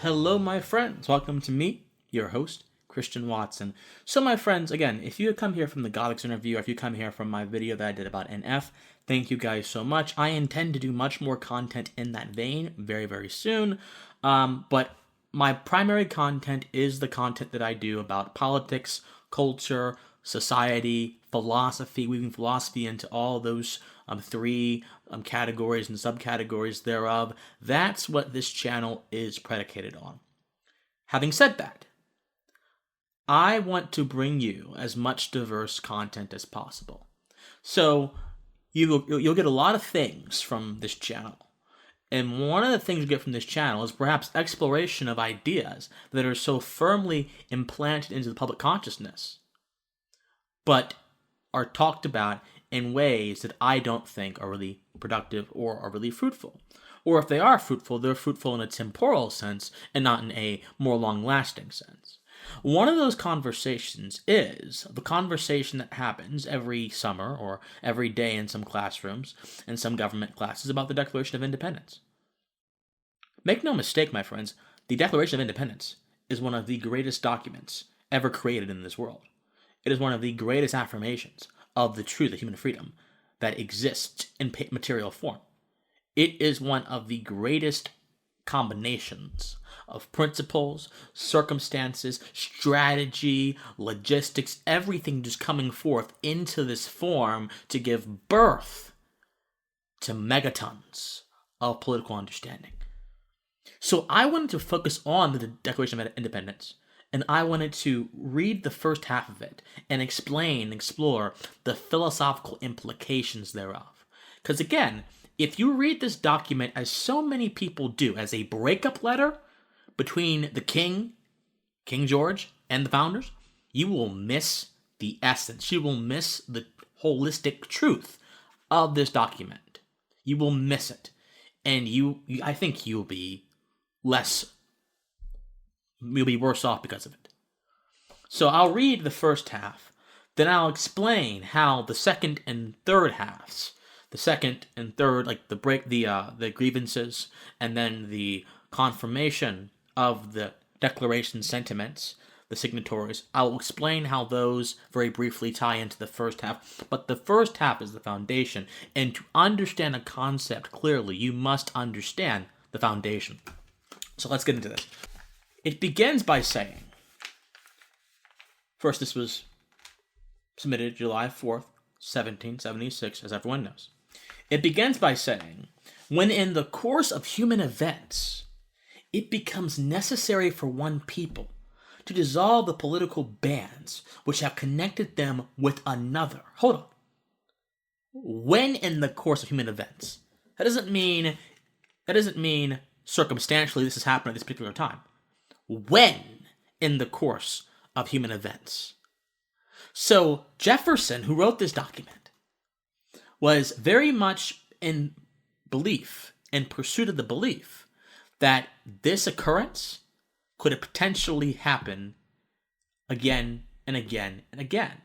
Hello, my friends. Welcome to me, your host, Christian Watson. So, my friends, again, if you come here from the Gothics interview, or if you come here from my video that I did about NF, thank you guys so much. I intend to do much more content in that vein very, very soon. But my primary content is the content that I do about politics, culture, society, philosophy, weaving philosophy into all those three categories and subcategories thereof. That's what this channel is predicated on. Having said that, I want to bring you as much diverse content as possible. So you'll get a lot of things from this channel. And one of the things you get from this channel is perhaps exploration of ideas that are so firmly implanted into the public consciousness, but are talked about in ways that I don't think are really productive or are really fruitful. Or if they are fruitful, they're fruitful in a temporal sense and not in a more long-lasting sense. One of those conversations is the conversation that happens every summer or every day in some classrooms and some government classes about the Declaration of Independence. Make no mistake, my friends, the Declaration of Independence is one of the greatest documents ever created in this world. It is one of the greatest affirmations of the truth of human freedom that exists in material form. It is one of the greatest combinations of principles, circumstances, strategy, logistics, everything just coming forth into this form to give birth to megatons of political understanding. So I wanted to focus on the Declaration of Independence, and I wanted to read the first half of it and explore the philosophical implications thereof. Because again, if you read this document, as so many people do, as a breakup letter between the King George, and the founders, you will miss the essence. You will miss the holistic truth of this document. You will miss it. And I think you'll be worse off because of it. So I'll read the first half, then I'll explain how the second and third halves, the second and third, like the grievances, and then the confirmation of the declaration sentiments, the signatories. I'll explain how those very briefly tie into the first half, but the first half is the foundation, and to understand a concept clearly, you must understand the foundation. So let's get into this. It begins by saying, first, this was submitted July 4th, 1776, as everyone knows. It begins by saying, when in the course of human events, it becomes necessary for one people to dissolve the political bands which have connected them with another. Hold on. When in the course of human events. That doesn't mean circumstantially this has happened at this particular time. When in the course of human events. So Jefferson, who wrote this document, was very much in pursuit of the belief that this occurrence could potentially happen again and again and again.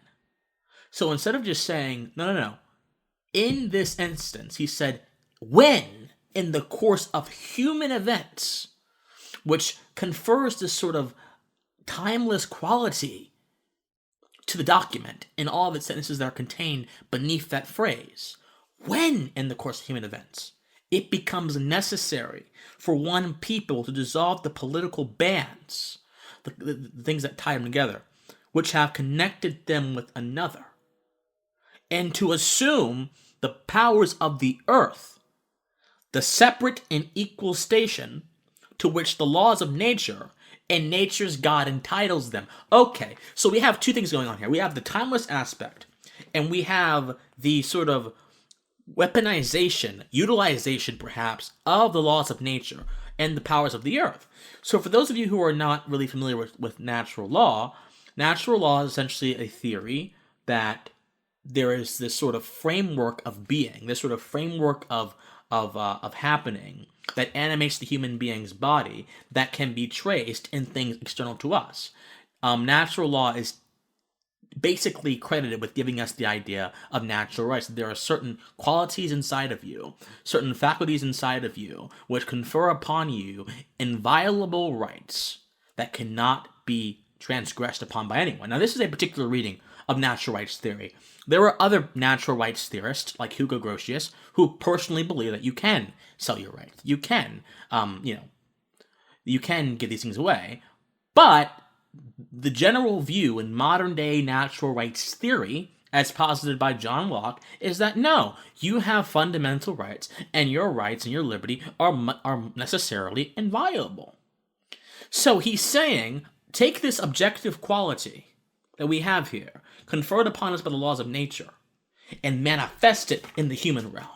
So instead of just saying, no, in this instance, he said, when in the course of human events, which confers this sort of timeless quality to the document in all of its sentences that are contained beneath that phrase. When, in the course of human events, it becomes necessary for one people to dissolve the political bands, the things that tie them together, which have connected them with another, and to assume the powers of the earth, the separate and equal station to which the laws of nature and nature's God entitles them. Okay, so we have two things going on here. We have the timeless aspect, and we have the sort of weaponization, utilization perhaps, of the laws of nature and the powers of the earth. So for those of you who are not really familiar with natural law is essentially a theory that there is this sort of framework of being, this sort of framework of happening that animates the human being's body that can be traced in things external to us. Natural law is basically credited with giving us the idea of natural rights. There are certain qualities inside of you, certain faculties inside of you, which confer upon you inviolable rights that cannot be transgressed upon by anyone. Now, this is a particular reading of natural rights theory. There are other natural rights theorists, like Hugo Grotius, who personally believe that you can sell your rights. You can, you can give these things away. But the general view in modern-day natural rights theory, as posited by John Locke, is that no, you have fundamental rights, and your rights and your liberty are necessarily inviolable. So he's saying, take this objective quality that we have here, conferred upon us by the laws of nature, and manifest it in the human realm.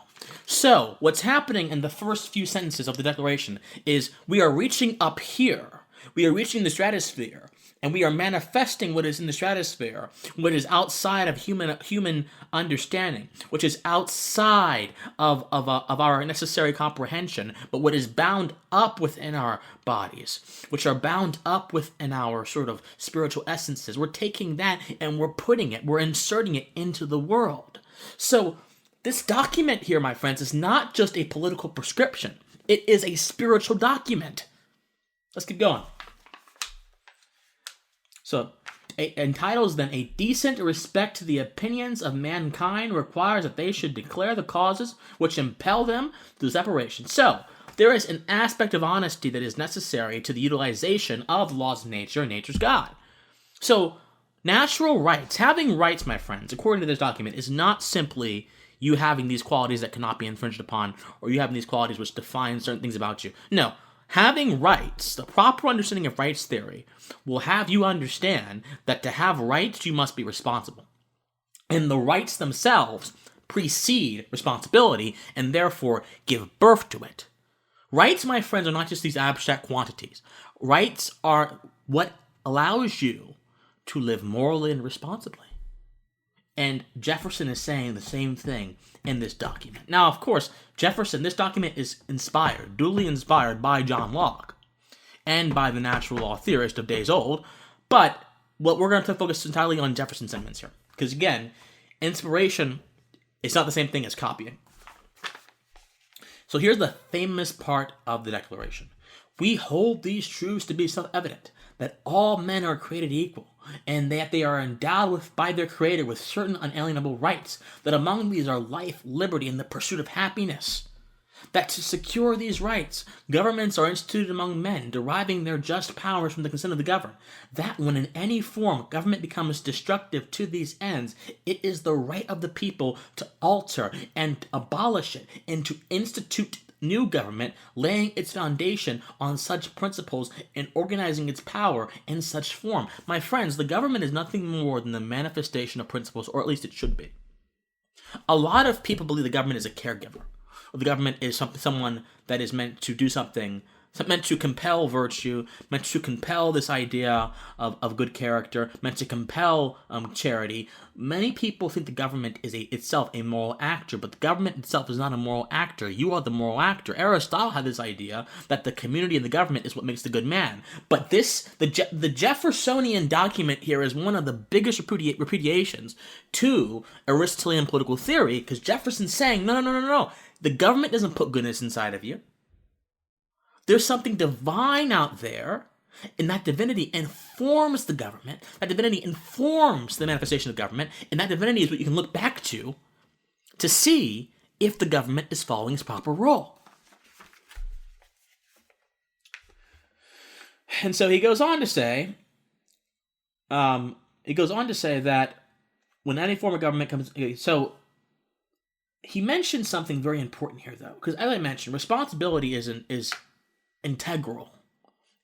So, what's happening in the first few sentences of the Declaration is we are reaching up here. We are reaching the stratosphere, and we are manifesting what is in the stratosphere, what is outside of human understanding, which is outside of our necessary comprehension, but what is bound up within our bodies, which are bound up within our sort of spiritual essences. We're taking that and we're inserting it into the world. So this document here, my friends, is not just a political prescription. It is a spiritual document. Let's keep going. So, it entitles then, a decent respect to the opinions of mankind requires that they should declare the causes which impel them to separation. So, there is an aspect of honesty that is necessary to the utilization of the laws of nature and nature's God. So, natural rights, having rights, my friends, according to this document, is not simply you having these qualities that cannot be infringed upon, or you having these qualities which define certain things about you. No. Having rights, the proper understanding of rights theory, will have you understand that to have rights, you must be responsible. And the rights themselves precede responsibility, and therefore give birth to it. Rights, my friends, are not just these abstract quantities. Rights are what allows you to live morally and responsibly. And Jefferson is saying the same thing in this document. Now, of course, this document is duly inspired by John Locke and by the natural law theorist of days old, but what we're going to focus entirely on Jefferson's sentiments here. Because again, inspiration is not the same thing as copying. So here's the famous part of the Declaration. We hold these truths to be self-evident, that all men are created equal, and that they are endowed by their Creator with certain unalienable rights, that among these are life, liberty, and the pursuit of happiness. That to secure these rights, governments are instituted among men, deriving their just powers from the consent of the governed. That when in any form government becomes destructive to these ends, it is the right of the people to alter and abolish it, and to institute new government, laying its foundation on such principles and organizing its power in such form. My friends, the government is nothing more than the manifestation of principles, or at least it should be. A lot of people believe the government is a caregiver, or the government is someone that is meant to do something, meant to compel virtue, meant to compel this idea of good character, meant to compel charity. Many people think the government is itself a moral actor, but the government itself is not a moral actor. You are the moral actor. Aristotle had this idea that the community and the government is what makes the good man. But the Jeffersonian document here is one of the biggest repudiations to Aristotelian political theory, because Jefferson's saying, no. The government doesn't put goodness inside of you. There's something divine out there, and that divinity informs the government. That divinity informs the manifestation of government, and that divinity is what you can look back to see if the government is following its proper role. And so he goes on to say, that when any form of government comes, so he mentioned something very important here, though, because as I mentioned, responsibility is integral.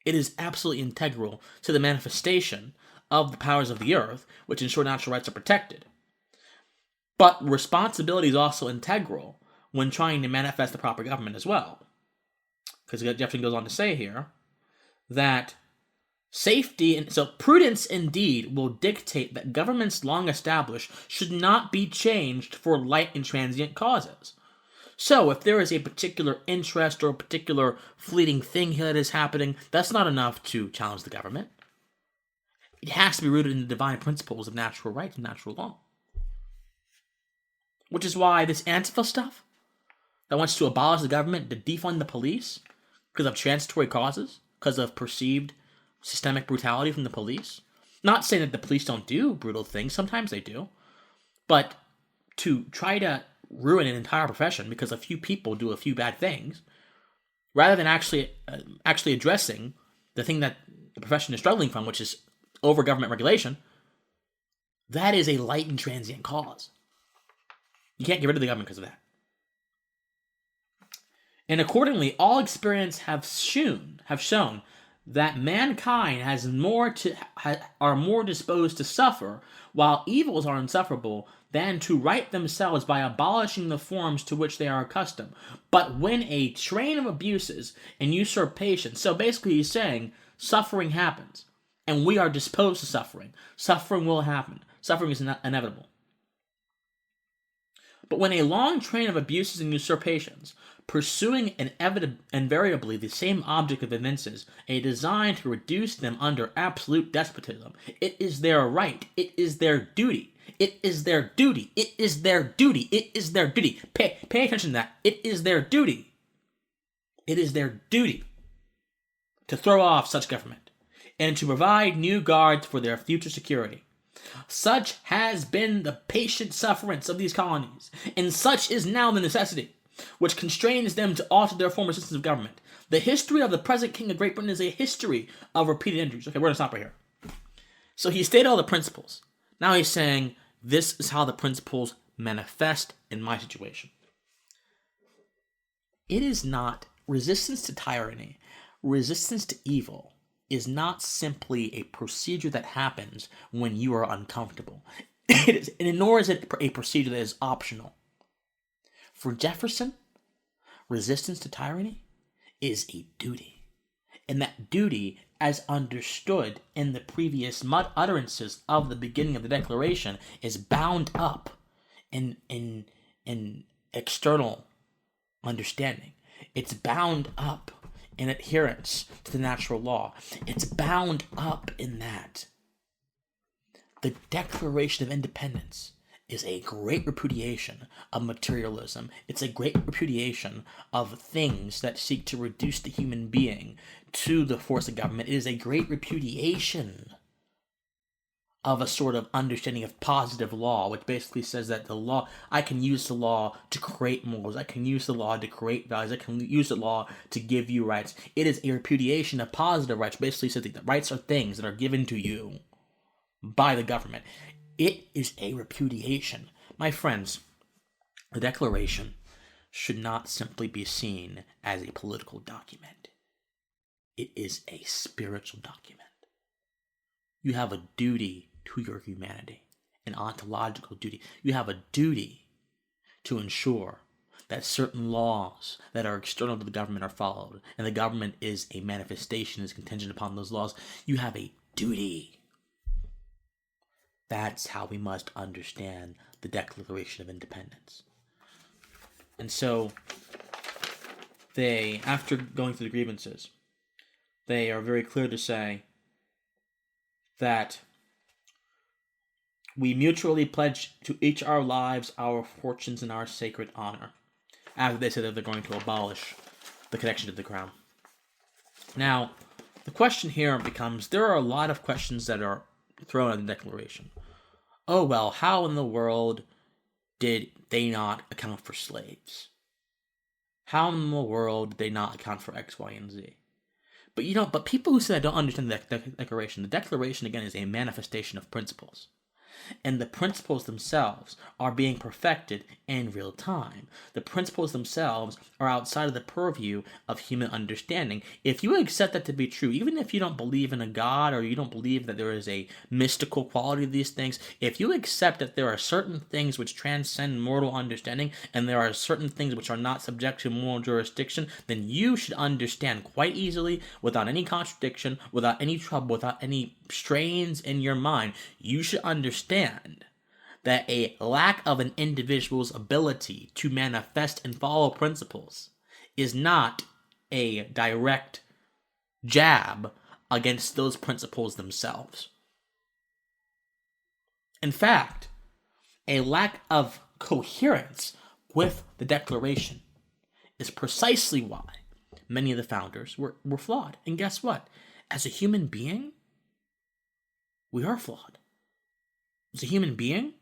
It is absolutely integral to the manifestation of the powers of the earth, which ensure natural rights are protected. But responsibility is also integral when trying to manifest the proper government as well. Because Jefferson goes on to say here that prudence indeed will dictate that governments long established should not be changed for light and transient causes. So, if there is a particular interest or a particular fleeting thing that is happening, that's not enough to challenge the government. It has to be rooted in the divine principles of natural right and natural law. Which is why this Antifa stuff that wants to abolish the government, to defund the police because of transitory causes, because of perceived systemic brutality from the police. Not saying that the police don't do brutal things, sometimes they do, but to try to ruin an entire profession because a few people do a few bad things, rather than actually addressing the thing that the profession is struggling from, which is over government regulation, that is a light and transient cause. You can't get rid of the government because of that. And accordingly, all experience have shown that mankind are more disposed to suffer, while evils are insufferable, than to right themselves by abolishing the forms to which they are accustomed. But when a train of abuses and usurpations, so basically he's saying suffering happens, and we are disposed to suffering. Suffering will happen. Suffering is inevitable. But when a long train of abuses and usurpations, pursuing invariably the same object of evinces, a design to reduce them under absolute despotism, it is their right, it is their duty, it is their duty, it is their duty, it is their duty. Pay attention to that. It is their duty. It is their duty to throw off such government and to provide new guards for their future security. Such has been the patient sufferance of these colonies, and such is now the necessity which constrains them to alter their former systems of government. The history of the present King of Great Britain is a history of repeated injuries. Okay, we're going to stop right here. So he stated all the principles. Now he's saying, this is how the principles manifest in my situation. It is not resistance to tyranny, resistance to evil is not simply a procedure that happens when you are uncomfortable. Nor is it a procedure that is optional. For Jefferson, resistance to tyranny is a duty. And that duty, as understood in the previous utterances of the beginning of the Declaration, is bound up in external understanding. It's bound up in adherence to the natural law. It's bound up in that. The Declaration of Independence is a great repudiation of materialism. It's a great repudiation of things that seek to reduce the human being to the force of government. It is a great repudiation of a sort of understanding of positive law, which basically says that the law, I can use the law to create morals, I can use the law to create values, I can use the law to give you rights. It is a repudiation of positive rights, basically says that the rights are things that are given to you by the government. It is a repudiation. My friends, the Declaration should not simply be seen as a political document. It is a spiritual document. You have a duty to your humanity, an ontological duty. You have a duty to ensure that certain laws that are external to the government are followed, and the government is a manifestation, is contingent upon those laws. You have a duty. That's how we must understand the Declaration of Independence. And so, they, after going through the grievances, they are very clear to say that we mutually pledge to each our lives, our fortunes, and our sacred honor. After they said that they're going to abolish the connection to the crown. Now, the question here becomes, there are a lot of questions that are thrown in the Declaration. Oh, well, how in the world did they not account for slaves? How in the world did they not account for X, Y, and Z? But people who say that don't understand the Declaration. The Declaration, again, is a manifestation of principles. And the principles themselves are being perfected in real time. The principles themselves are outside of the purview of human understanding. If you accept that to be true, even if you don't believe in a God or you don't believe that there is a mystical quality of these things, if you accept that there are certain things which transcend mortal understanding and there are certain things which are not subject to moral jurisdiction, then you should understand quite easily, without any contradiction, without any trouble, without any strains in your mind, you should understand that a lack of an individual's ability to manifest and follow principles is not a direct jab against those principles themselves. In fact, a lack of coherence with the Declaration is precisely why many of the founders were flawed. And guess what? As a human being, we are flawed. As a human being,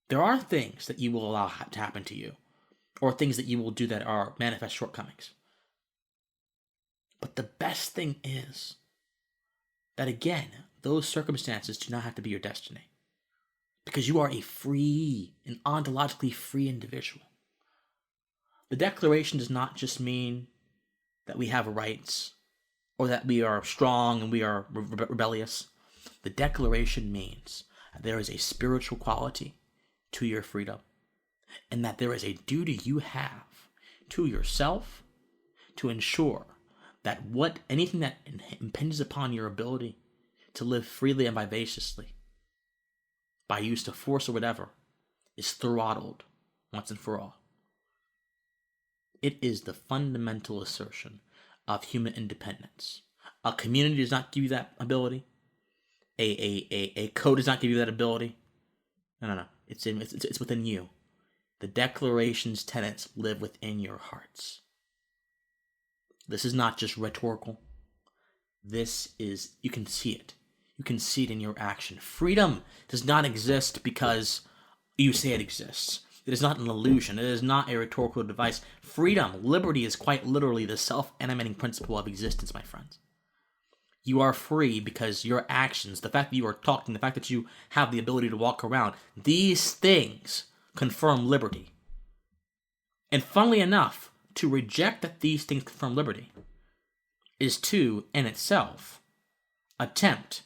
there are things that you will allow to happen to you, or things that you will do that are manifest shortcomings. But the best thing is that, again, those circumstances do not have to be your destiny, because you are a free, an ontologically free individual. The Declaration does not just mean that we have rights or that we are strong and we are rebellious. The Declaration means that there is a spiritual quality to your freedom, and that there is a duty you have to yourself to ensure that anything that impinges upon your ability to live freely and vivaciously by use of force or whatever is throttled once and for all. It is the fundamental assertion of human independence. A community does not give you that ability. A code does not give you that ability. No. It's within you. The Declaration's tenets live within your hearts. This is not just rhetorical. This is, you can see it. You can see it in your action. Freedom does not exist because you say it exists. It is not an illusion. It is not a rhetorical device. Freedom, liberty, is quite literally the self-animating principle of existence, my friends. You are free because your actions, the fact that you are talking, the fact that you have the ability to walk around, these things confirm liberty. And funnily enough, to reject that these things confirm liberty is to, in itself, attempt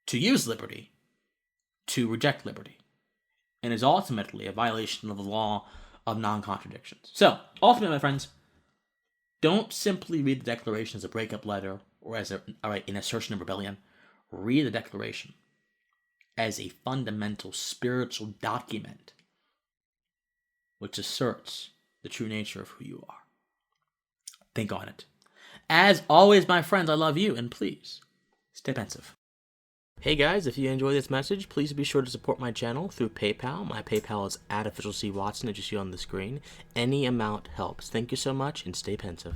to use liberty to reject liberty, and is ultimately a violation of the law of non-contradictions. So, ultimately, my friends, don't simply read the Declaration as a breakup letter or as an assertion of rebellion. Read the Declaration as a fundamental spiritual document which asserts the true nature of who you are. Think on it. As always, my friends, I love you, and please, stay pensive. Hey guys, if you enjoy this message, please be sure to support my channel through PayPal. My PayPal is @officialcwatson, as you see on the screen. Any amount helps. Thank you so much, and stay pensive.